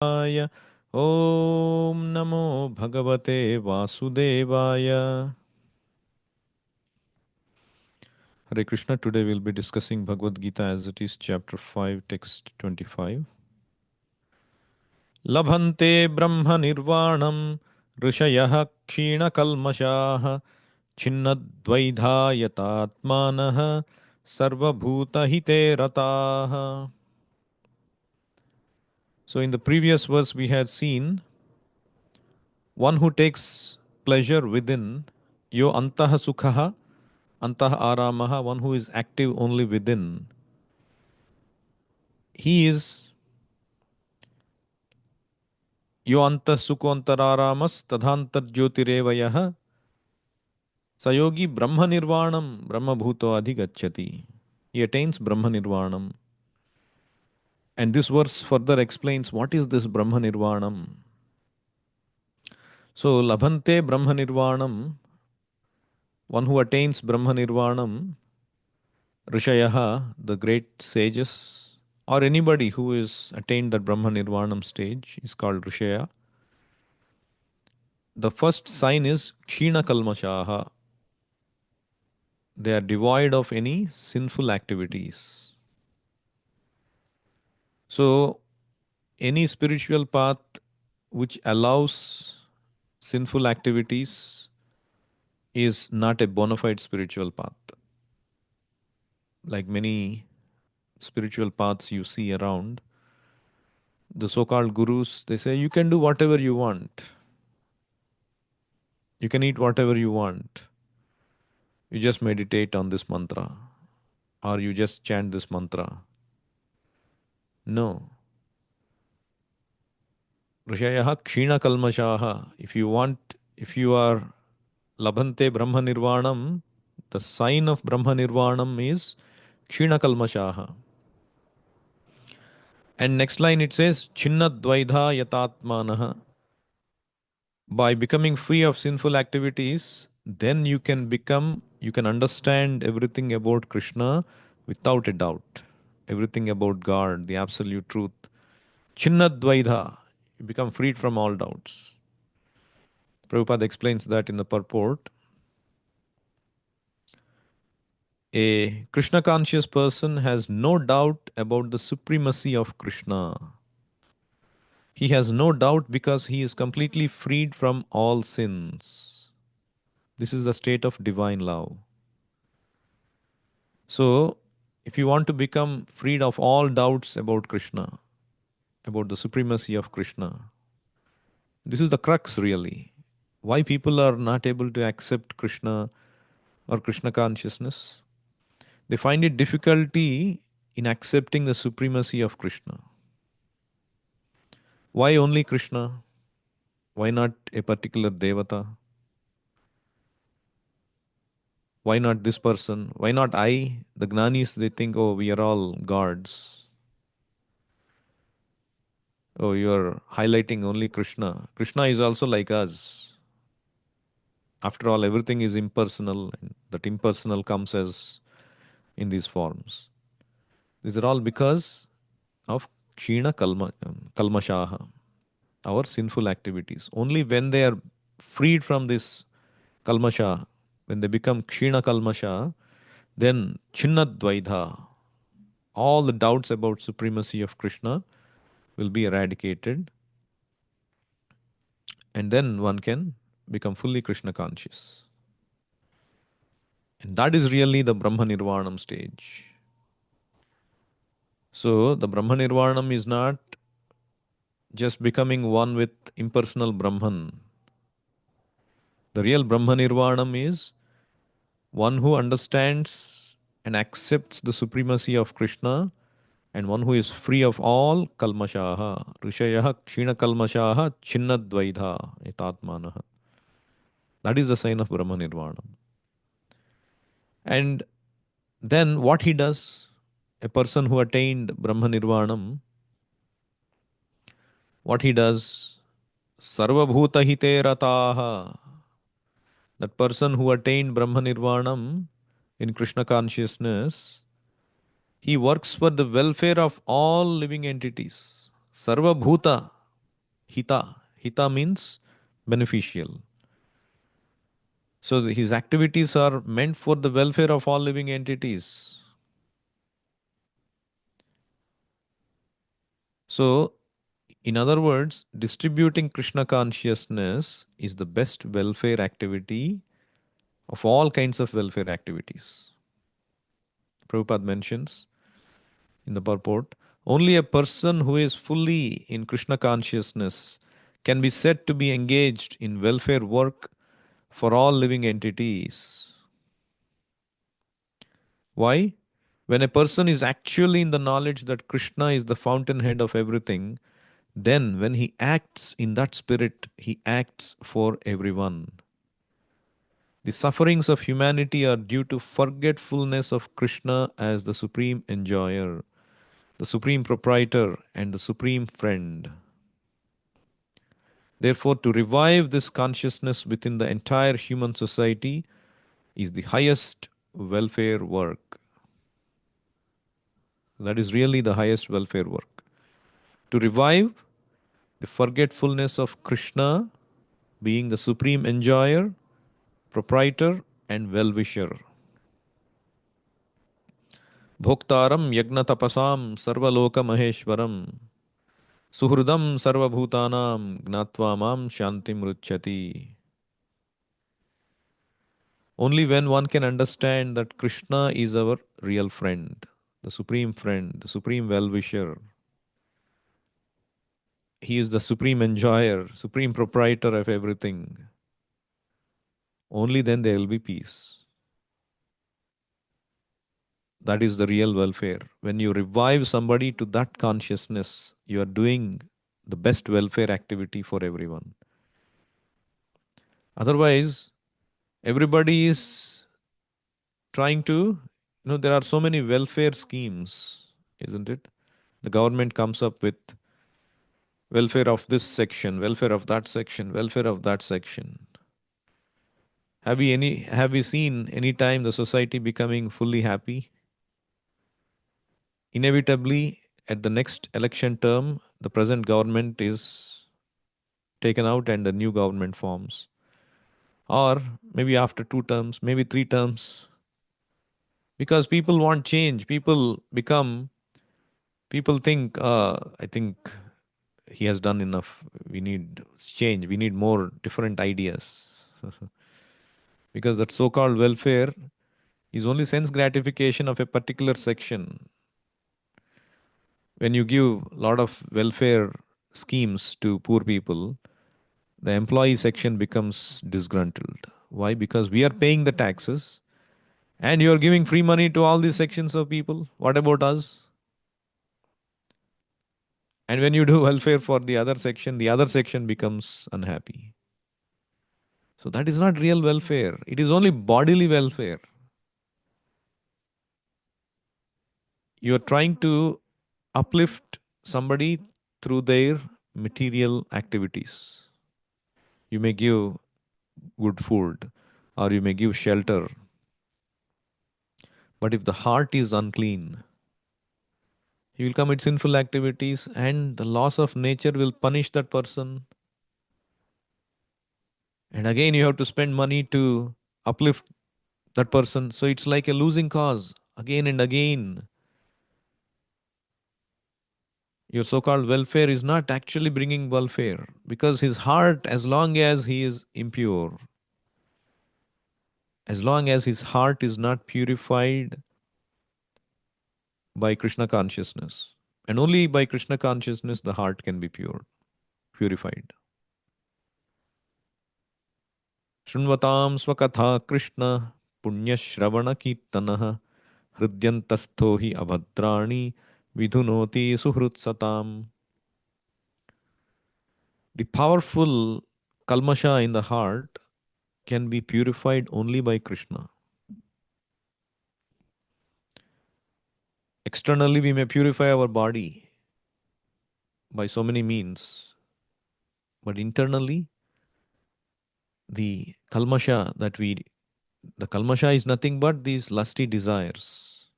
Aya. Om Namo Bhagavate Vasudevaya. Hare Krishna, today we'll be discussing Bhagavad Gita as it is, chapter 5, text 25. Labhante Brahma Nirvanam Rishayah Kshina Kalmashaha Chinnadvaidha Yatatmanaha Sarva Bhuta Hite Rataha. So, in the previous verse, we had seen one who takes pleasure within, yo antaha sukhaha, antaha aramaha, one who is active only within, he is yo antah sukhontaramas tadhantar jyotirevayah sayogi brahma nirvanam brahma bhuto adhigacchati. He attains brahma nirvanam. And this verse further explains what is this brahma nirvanam. So, labhante brahma nirvanam, one who attains brahma nirvanam, Rishayaha, the great sages, or anybody who is attained that Brahma Nirvanam stage is called Rishaya. The first sign is Kshina Kalmashaha. They are devoid of any sinful activities. So, any spiritual path which allows sinful activities is not a bona fide spiritual path. Like many spiritual paths you see around, the so called gurus, they say you can do whatever you want. You can eat whatever you want. You just meditate on this mantra or you just chant this mantra. No. Rishayaha kshina kalmashaha. If you are labhante brahma nirvanam, the sign of brahma nirvanam is kshina kalmashaha. And next line it says, chinna dvaidha yatatmanaha. By becoming free of sinful activities, then you can understand everything about Krishna without a doubt. Everything about God, the absolute truth. Chinnadvaidha, you become freed from all doubts. Prabhupada explains that in the purport. A Krishna conscious person has no doubt about the supremacy of Krishna. He has no doubt because he is completely freed from all sins. This is the state of divine love. So, if you want to become freed of all doubts about Krishna, about the supremacy of Krishna, this is the crux really. Why people are not able to accept Krishna or Krishna consciousness? They find it difficulty in accepting the supremacy of Krishna. Why only Krishna? Why not a particular devata? Why not this person? Why not I? The Gnanis, they think, oh, we are all gods. Oh, you are highlighting only Krishna. Krishna is also like us. After all, everything is impersonal, and that impersonal comes as in these forms. These are all because of kalmashaha, our sinful activities. Only when they are freed from this kalmasha, when they become kshina kalmasha, then chinnadvaidha, all the doubts about supremacy of Krishna will be eradicated, and then one can become fully Krishna conscious. And that is really the Brahma Nirvanam stage. So the Brahma Nirvanam is not just becoming one with impersonal Brahman. The real Brahma Nirvanam is one who understands and accepts the supremacy of Krishna and one who is free of all kalmashaha. Rishayaha kshina kalmashaha chinnadvaidha etatmanaha. That is the sign of Brahma Nirvanam. And then what he does, a person who attained Brahma Nirvanam, what he does, sarvabhuta hite rataha. That person who attained Brahma Nirvanam in Krishna consciousness, he works for the welfare of all living entities. Sarva Bhuta. Hita. Hita means beneficial. So his activities are meant for the welfare of all living entities. So, in other words, distributing Krishna consciousness is the best welfare activity of all kinds of welfare activities. Prabhupada mentions in the purport, only a person who is fully in Krishna consciousness can be said to be engaged in welfare work for all living entities. Why? When a person is actually in the knowledge that Krishna is the fountainhead of everything, then when he acts in that spirit, he acts for everyone. The sufferings of humanity are due to forgetfulness of Krishna as the supreme enjoyer, the supreme proprietor, and the supreme friend. Therefore, to revive this consciousness within the entire human society is the highest welfare work. That is really the highest welfare work. To revive the forgetfulness of Krishna being the supreme enjoyer, proprietor, and well-wisher. Bhoktaram yagna tapasam sarvaloka maheshwaram suhridam sarvabhutanam gnatva mam shantim ruchyati. Only when one can understand that Krishna is our real friend, the supreme well-wisher, he is the supreme enjoyer, supreme proprietor of everything, only then there will be peace. That is the real welfare. When you revive somebody to that consciousness, you are doing the best welfare activity for everyone. Otherwise, everybody is trying to, there are so many welfare schemes, isn't it? The government comes up with welfare of this section, welfare of that section, welfare of that section. Have we seen any time the society becoming fully happy? Inevitably, at the next election term, the present government is taken out and a new government forms. Or maybe after 2 terms, maybe 3 terms. Because people want change. People think, I think he has done enough. We need change. We need more different ideas. Because that so called welfare is only sense gratification of a particular section. When you give a lot of welfare schemes to poor people, the employee section becomes disgruntled. Why? Because we are paying the taxes and you are giving free money to all these sections of people. What about us? And when you do welfare for the other section becomes unhappy. So that is not real welfare. It is only bodily welfare. You are trying to uplift somebody through their material activities. You may give good food or you may give shelter. But if the heart is unclean, he will commit sinful activities and the laws of nature will punish that person. And again, you have to spend money to uplift that person. So it's like a losing cause again and again. Your so called welfare is not actually bringing welfare because his heart, as long as he is impure, as long as his heart is not purified by Krishna consciousness, and only by Krishna consciousness the heart can be purified. शृण्वतां स्वकथा Krishna पुण्यश्रवणकीर्तनः हृद्यन्तस्थो हि अभद्राणि विधुनोति सुहृत्सताम्. The powerful kalmasha in the heart can be purified only by Krishna. Externally, we may purify our body by so many means, but internally, the the kalmasha is nothing but these lusty desires,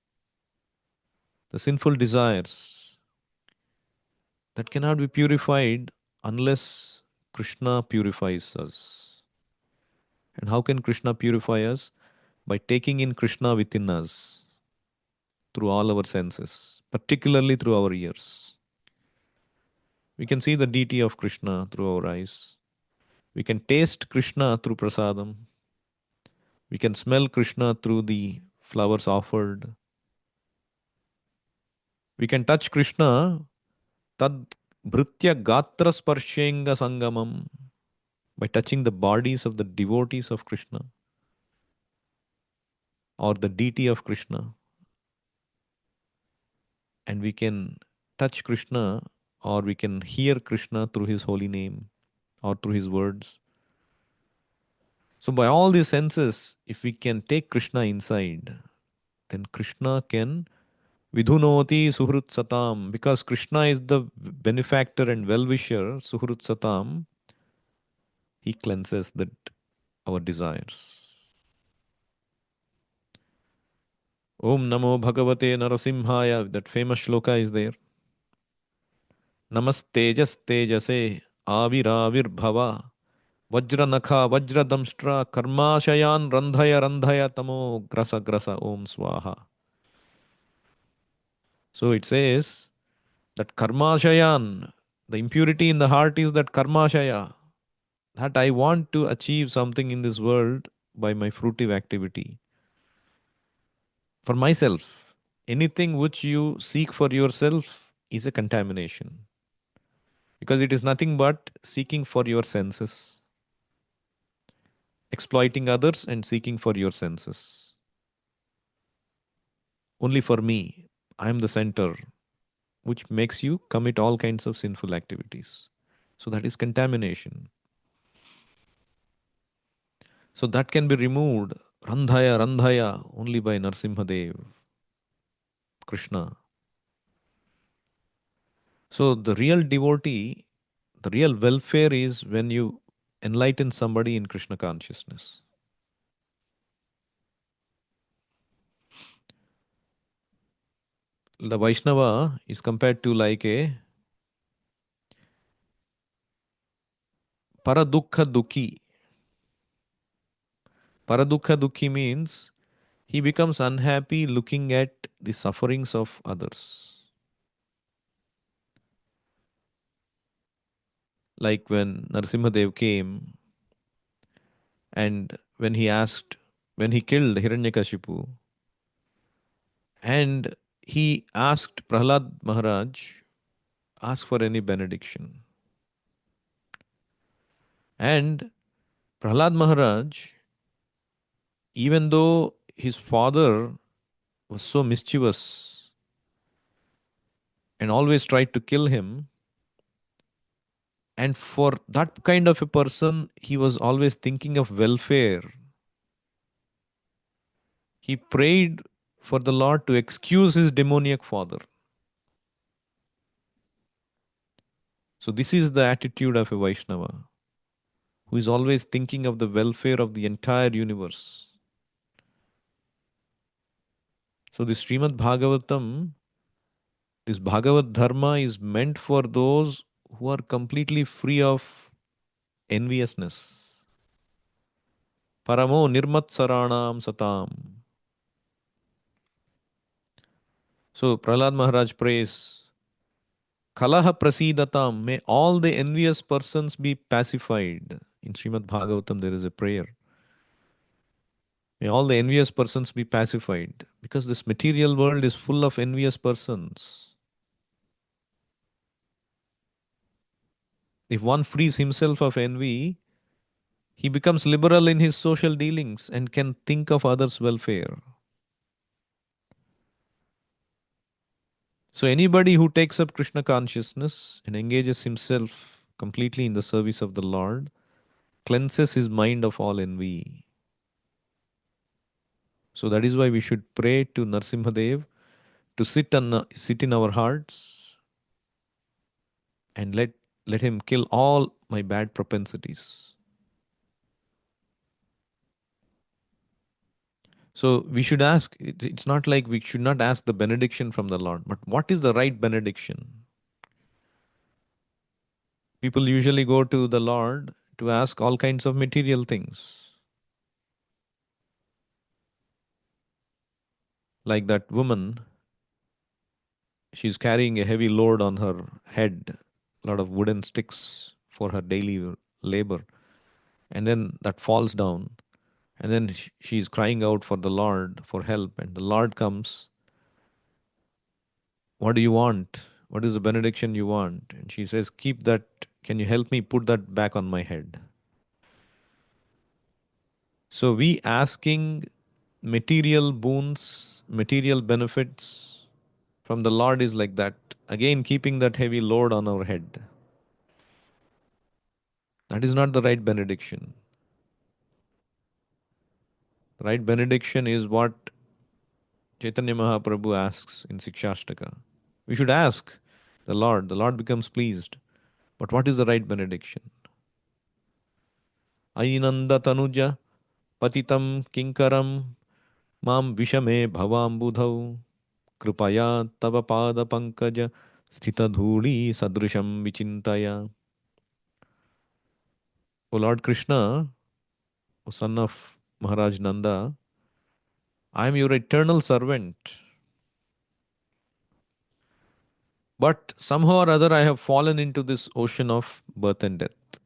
the sinful desires that cannot be purified unless Krishna purifies us. And how can Krishna purify us? By taking in Krishna within us through all our senses, particularly through our ears. We can see the deity of Krishna through our eyes. We can taste Krishna through prasadam. We can smell Krishna through the flowers offered. We can touch Krishna tad bhritya gatra sparshenga sangamam, by touching the bodies of the devotees of Krishna or the deity of Krishna. And we can touch Krishna or we can hear Krishna through his holy name or through his words. So, by all these senses, if we can take Krishna inside, then Krishna can vidhunoti suhrut satam. Because Krishna is the benefactor and well-wisher, suhrut satam, he cleanses that our desires. Om Namo Bhagavate Narasimhaya, that famous shloka is there. Namastejas tejase aviravir bhava vajranakha vajradamshtra karmashayan randhaya randhaya tamo grasa grasa om swaha. So it says that karmashayan, the impurity in the heart is that karmashaya, that I want to achieve something in this world by my fruitive activity. For myself, anything which you seek for yourself is a contamination. Because it is nothing but seeking for your senses, exploiting others and seeking for your senses. Only for me, I am the center, which makes you commit all kinds of sinful activities. So that is contamination. So that can be removed, Randhaya, Randhaya, only by Narsimhadev, Krishna. So the real devotee, the real welfare is when you enlighten somebody in Krishna consciousness. The Vaishnava is compared to like a paradukha dukhi. Paradukha dukhi means he becomes unhappy looking at the sufferings of others. Like when Narasimhadev came and when he killed Hiranyakashipu, and he asked Prahlad Maharaj, ask for any benediction. And Prahlad Maharaj, even though his father was so mischievous and always tried to kill him, and for that kind of a person, he was always thinking of welfare. He prayed for the Lord to excuse his demoniac father. So, this is the attitude of a Vaishnava who is always thinking of the welfare of the entire universe. So, this Srimad Bhagavatam, this Bhagavad Dharma is meant for those who are completely free of enviousness. Paramo nirmatsaranam satam. So, Prahlad Maharaj prays, Kalaha prasidatam, may all the envious persons be pacified. In Srimad Bhagavatam, there is a prayer. May all the envious persons be pacified. Because this material world is full of envious persons. If one frees himself of envy, he becomes liberal in his social dealings and can think of others' welfare. So, anybody who takes up Krishna consciousness and engages himself completely in the service of the Lord cleanses his mind of all envy. So, that is why we should pray to Narsimhadev to sit in our hearts and let him kill all my bad propensities. So we should ask, it's not like we should not ask the benediction from the Lord, but what is the right benediction? People usually go to the Lord to ask all kinds of material things. Like that woman, she's carrying a heavy load on her head, a lot of wooden sticks for her daily labor. And then that falls down. And then she's crying out for the Lord for help. And the Lord comes, "What do you want? What is the benediction you want?" And she says, "Keep that. Can you help me put that back on my head?" So we asking material boons, material benefits from the Lord is like that. Again, keeping that heavy load on our head. That is not the right benediction. The right benediction is what Chaitanya Mahaprabhu asks in Sikshashtaka. We should ask the Lord. The Lord becomes pleased. But what is the right benediction? Ainanda tanuja patitam kinkaram mam vishame bhavambudhau krupaya tava pada pankaja sthita dhuli sadrusham vichintaya. O Lord Krishna, O son of Maharaj Nanda, I am your eternal servant. But somehow or other I have fallen into this ocean of birth and death.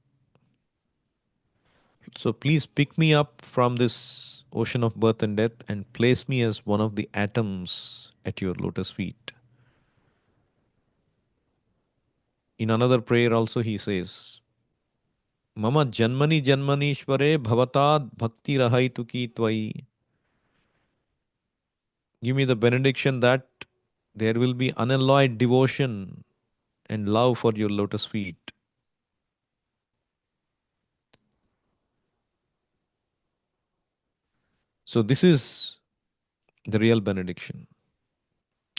So please pick me up from this ocean of birth and death and place me as one of the atoms at your lotus feet. In another prayer also he says, Mama janmani janmanishvare bhavatad bhakti rahaituki tvai. Give me the benediction that there will be unalloyed devotion and love for your lotus feet. So this is the real benediction.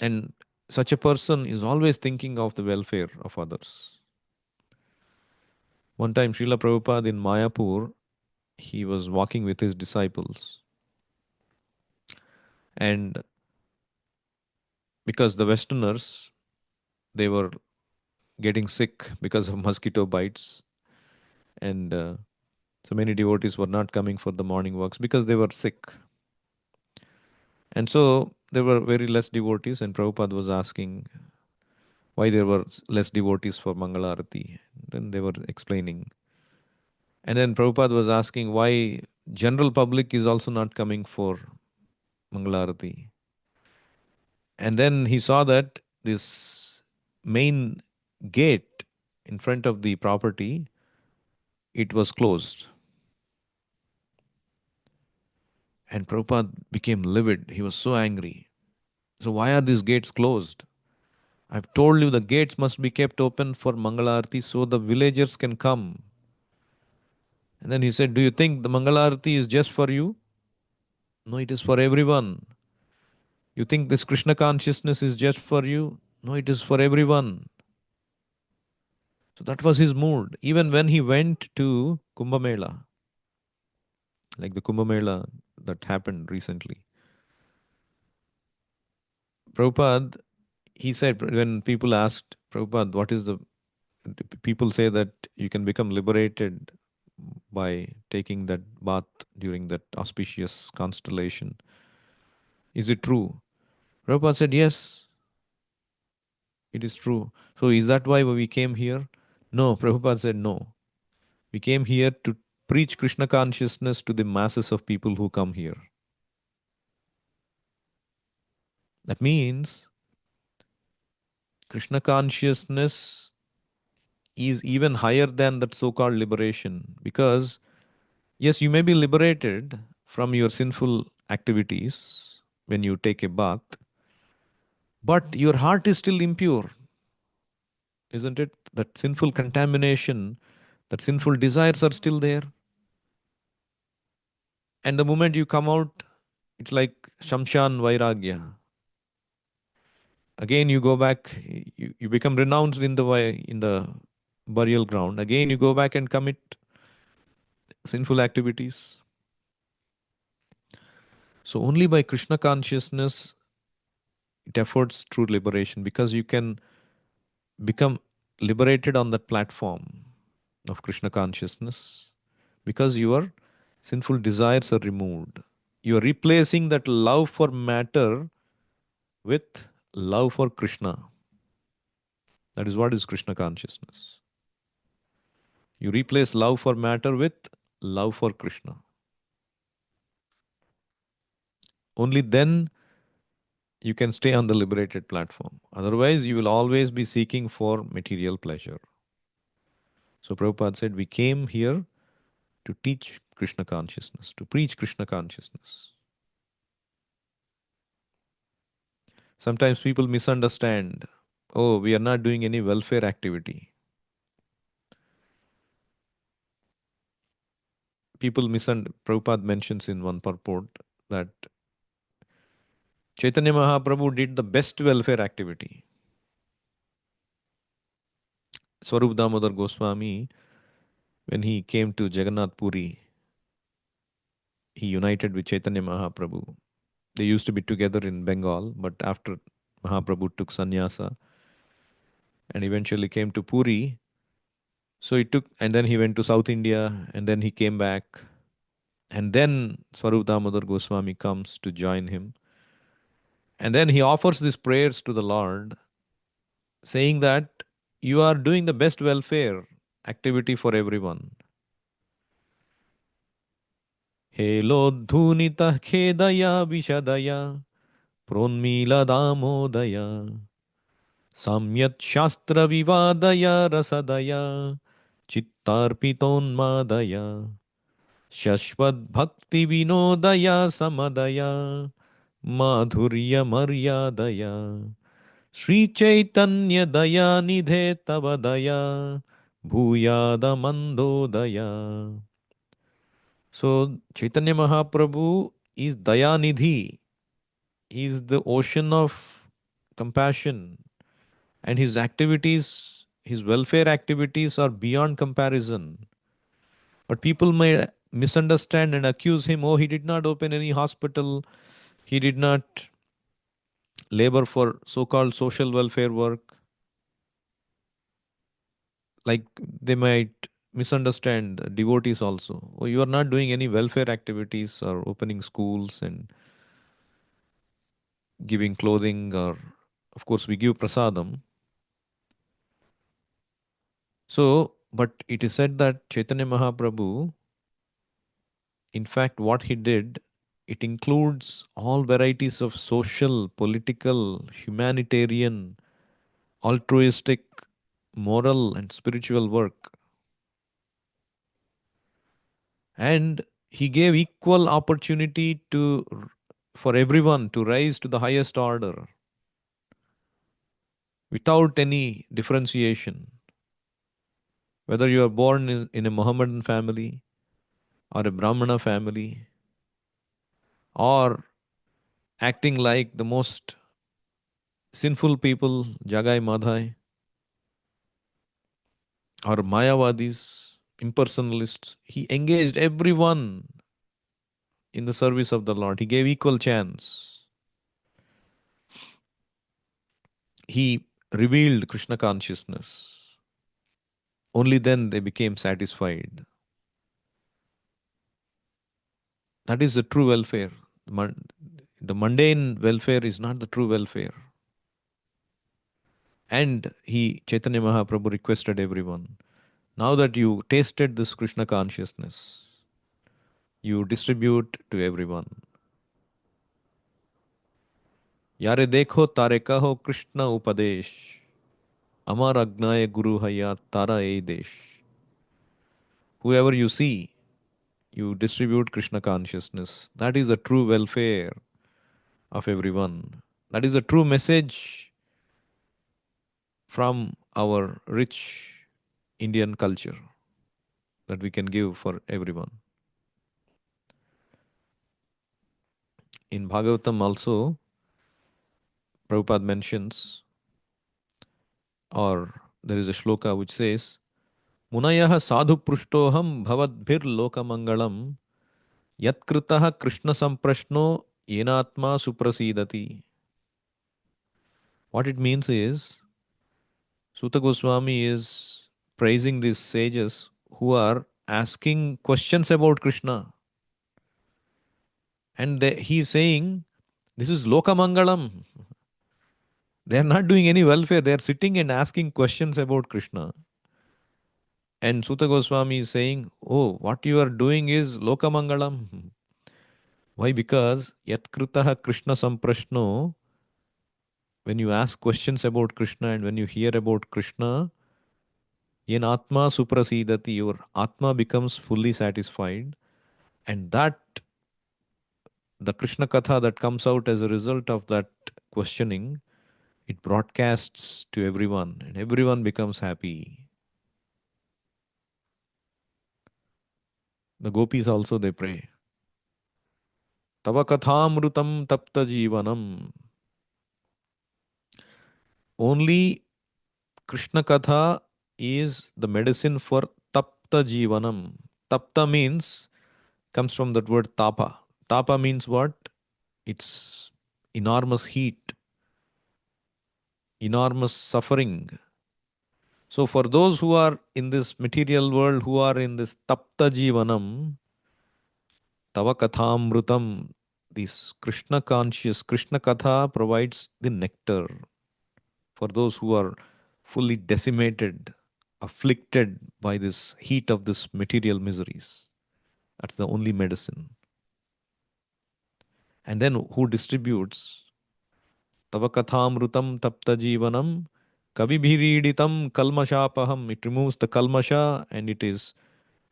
And such a person is always thinking of the welfare of others. One time, Srila Prabhupada in Mayapur, he was walking with his disciples. And because the Westerners, they were getting sick because of mosquito bites. And so many devotees were not coming for the morning walks because they were sick. And so there were very less devotees, and Prabhupada was asking why there were less devotees for Mangalarati. Then they were explaining. And then Prabhupada was asking why general public is also not coming for Mangalarati. And then he saw that this main gate in front of the property, it was closed. And Prabhupada became livid. He was so angry. So why are these gates closed? I've told you the gates must be kept open for Mangalarati so the villagers can come. And then he said, do you think the Mangalarati is just for you? No, it is for everyone. You think this Krishna consciousness is just for you? No, it is for everyone. So that was his mood. Even when he went to Kumbh Mela, like the Kumbh Mela that happened recently, Prabhupada, he said, when people asked Prabhupada, what is the, people say that you can become liberated by taking that bath during that auspicious constellation. Is it true? Prabhupada said, yes, it is true. So is that why we came here? No, Prabhupada said, no. We came here to preach Krishna consciousness to the masses of people who come here. That means Krishna consciousness is even higher than that so called liberation because, yes, you may be liberated from your sinful activities when you take a bath, but your heart is still impure, isn't it? That sinful contamination, that sinful desires are still there. And the moment you come out, it's like Shamshan Vairagya. Again, you go back, you become renounced in the way, in the burial ground. Again, you go back and commit sinful activities. So only by Krishna consciousness it affords true liberation because you can become liberated on that platform. of Krishna consciousness because your sinful desires are removed. You are replacing that love for matter with love for Krishna. That is what is Krishna consciousness. You replace love for matter with love for Krishna. Only then you can stay on the liberated platform. Otherwise, you will always be seeking for material pleasure. So Prabhupada said, we came here to teach Krishna consciousness, to preach Krishna consciousness. Sometimes people misunderstand, oh, we are not doing any welfare activity. People misunderstand. Prabhupada mentions in one purport that Chaitanya Mahaprabhu did the best welfare activity. Swarup Damodar Goswami, when he came to Jagannath Puri, he united with Chaitanya Mahaprabhu. They used to be together in Bengal, but after Mahaprabhu took sannyasa and eventually came to Puri, so he took, and then he went to South India, and then he came back, and then Swarup Damodar Goswami comes to join him, and then he offers these prayers to the Lord, saying that you are doing the best welfare activity for everyone. Helodhunita khedaya vishadaya pronmila damodaya samyat shastra vivadaya rasadaya chittarpitonmadaya shashvad bhakti vinodaya samadaya madhurya maryadaya Sri Chaitanya Daya Nidhe Tava Daya Bhuyada Mandodaya. So Chaitanya Mahaprabhu is Daya Nidhi. He is the ocean of compassion, and his activities, his welfare activities are beyond comparison. But people may misunderstand and accuse him, oh, he did not open any hospital, he did not labor for so called social welfare work. Like they might misunderstand devotees also. Oh, you are not doing any welfare activities or opening schools and giving clothing, or of course we give prasadam. So, but it is said that Chaitanya Mahaprabhu, in fact, what he did, it includes all varieties of social, political, humanitarian, altruistic, moral, and spiritual work. And he gave equal opportunity for everyone to rise to the highest order without any differentiation. Whether you are born in a Mohammedan family or a Brahmana family, or acting like the most sinful people, Jagai Madhai, or Mayavadis, impersonalists, he engaged everyone in the service of the Lord. He gave equal chance. He revealed Krishna consciousness. Only then they became satisfied. That is the true welfare. The mundane welfare is not the true welfare. And Chaitanya Mahaprabhu requested everyone, now that you tasted this Krishna consciousness, you distribute to everyone. Yare dekho tare kaho Krishna upadesh, amar agnaye guru hayat tara ei desh. Whoever you see, you distribute Krishna consciousness. That is the true welfare of everyone. That is a true message from our rich Indian culture that we can give for everyone. In Bhagavatam also, Prabhupada mentions, or there is a shloka which says, Munayah sadhu prushtoham bhavadbhir lokamangalam yatkritah Krishna samprashno yenatma suprasidati. What it means is, Sutta Goswami is praising these sages who are asking questions about Krishna. And he is saying, this is Lokamangalam. They are not doing any welfare. They are sitting and asking questions about Krishna. And Sutta Goswami is saying, oh, what you are doing is Lokamangalam. Why? Because Yatkritaha Krishna Samprashno, when you ask questions about Krishna and when you hear about Krishna, Yen Atma Suprasidati, your Atma becomes fully satisfied. And that, the Krishna Katha that comes out as a result of that questioning, it broadcasts to everyone and everyone becomes happy. The gopis also, they pray. Tava kathamrutam tapta jivanam. Only Krishna Katha is the medicine for tapta jivanam. Tapta means, comes from that word tapa. Tapa means what? It's enormous heat, enormous suffering. So for those who are in this material world, who are in this tapta jivanam, tava kathamrutam, this Krishna conscious, Krishna Katha provides the nectar for those who are fully decimated, afflicted by this heat of this material miseries. That's the only medicine. And then who distributes? Tava kathamrutam tapta jivanam kabibhiriditam kalmashapaham. It removes the kalmasha and it is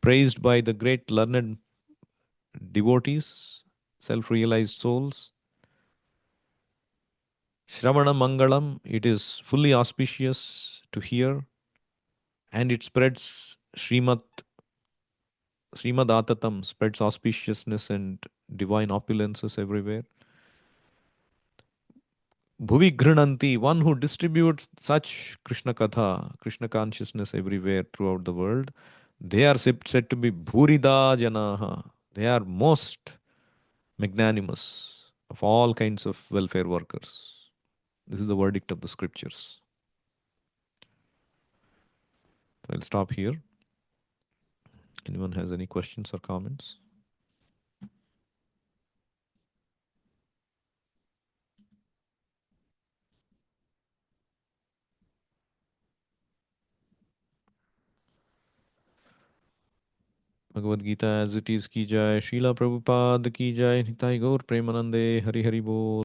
praised by the great learned devotees, self-realized souls. Shravana Mangalam, it is fully auspicious to hear and it spreads Srimad Atatam, spreads auspiciousness and divine opulences everywhere. Bhuvi Grinanti, one who distributes such Krishna Katha, Krishna consciousness everywhere throughout the world, they are said to be Bhurida Janaha. They are most magnanimous of all kinds of welfare workers. This is the verdict of the scriptures. So I'll stop here. Anyone has any questions or comments? Bhagavad Gita as it is ki jai, Srila Prabhupada ki jai, Nitai Gaur Premanande, Hari Hari Bol.